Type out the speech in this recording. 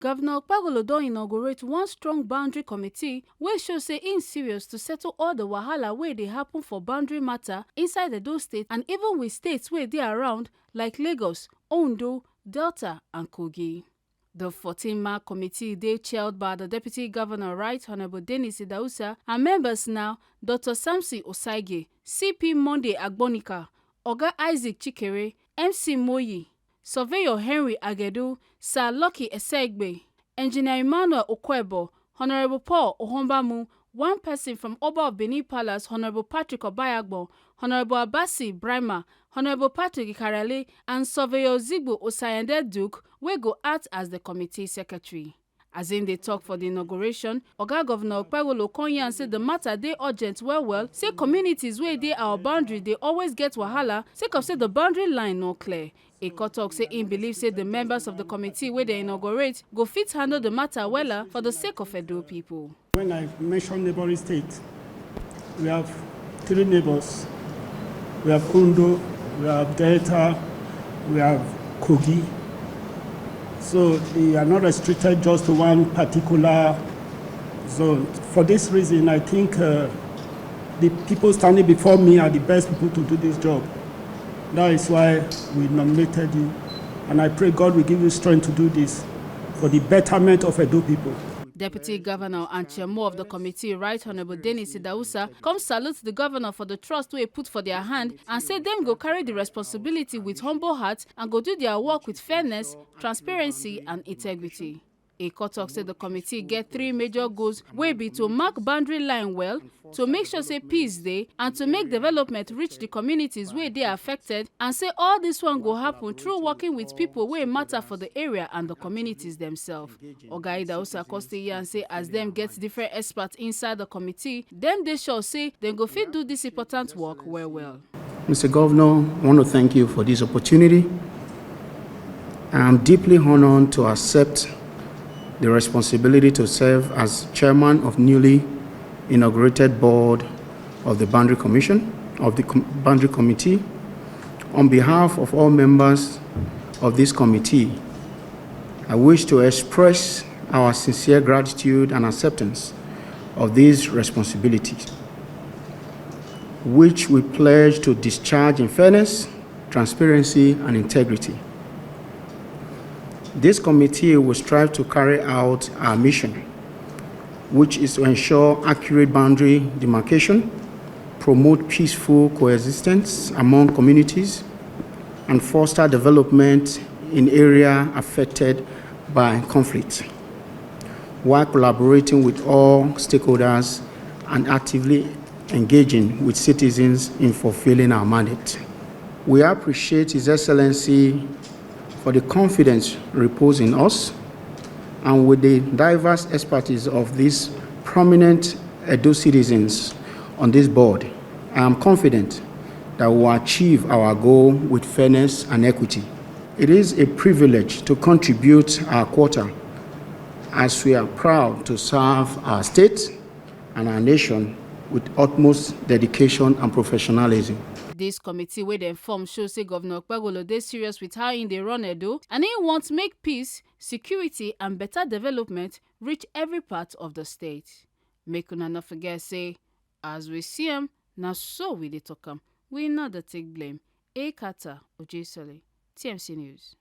Governor Okpebholo don inaugurate one strong boundary committee wey show say im serious to settle all the wahala wey dey happen for boundary matter inside Edo State and even with states wey dey around like Lagos, Ondo, Delta and Kogi. The 14-man committee dey chaired by the Deputy Governor, Right Honourable Dennis Idahosa, and members now Dr. Samson Osaige, CP Monday Agbonika, Oga Isaac Chikere, MC Moyi, Surveyor Henry Agedu, Sir Lucky Esegbe, Engineer Emmanuel Okwebo, Honourable Paul Ohombamu, one person from Oba of Benin Palace, Honourable Patrick Obayagbo, Honourable Abasi Brahma, Honourable Patrick Ikarale, and Surveyor Zigbo Osayende Duke wey go act as the committee secretary. As in dey talk for the inauguration, Oga Governor Okpebholo come yarn say the matter dey urgent well, say communities wey dey our boundary dey always get wahala sake of say the boundary line no clear. Eko talk say im believe say the members of the committee wey dey inaugurate go fit handle the matter wella for the sake of Edo people. When I mention neighboring states, we have 3 neighbors. We have Ondo, we have Delta, we have Kogi. So they are not restricted just to one particular zone. For this reason, I think the people standing before me are the best people to do this job. That is why we nominated you. And I pray God will give you strength to do this for the betterment of Edo people. Deputy Governor and Chairman of the committee, Right Honourable Dennis Idahosa, come salute the governor for the trust wey put for their hand and say them go carry the responsibility with humble heart and go do their work with fairness, transparency and integrity. Eko talk say the committee get 3 major goals wey be to mark boundary line well, to make sure say peace dey, and to make development reach the communities wey dey affected, and say all this one go happen through working with people wey matter for the area and the communities themselves. Oga Idahosa Coste and say as them get different experts inside the committee, them dey sure say them go fit do this important work well. Mr. Governor, I want to thank you for this opportunity. I am deeply honored to accept the responsibility to serve as chairman of newly inaugurated board of the Boundary Commission, of the Boundary Committee. On behalf of all members of this committee, I wish to express our sincere gratitude and acceptance of these responsibilities, which we pledge to discharge in fairness, transparency, and integrity. This committee will strive to carry out our mission, which is to ensure accurate boundary demarcation, promote peaceful coexistence among communities, and foster development in areas affected by conflict, while collaborating with all stakeholders and actively engaging with citizens in fulfilling our mandate. We appreciate His Excellency for the confidence reposed in us, and with the diverse expertise of these prominent Edo citizens on this board, I am confident that we will achieve our goal with fairness and equity. It is a privilege to contribute our quota, as we are proud to serve our state and our nation with utmost dedication and professionalism. This committee wey dem form show say Governor Okpebholo dey serious with how im dey run Edo, and he wants make peace, security and better development reach every part of the state. Make una no forget say, as we see am, na so we dey talk am. We no dey take blame. Ekata Ojesole, TMC News.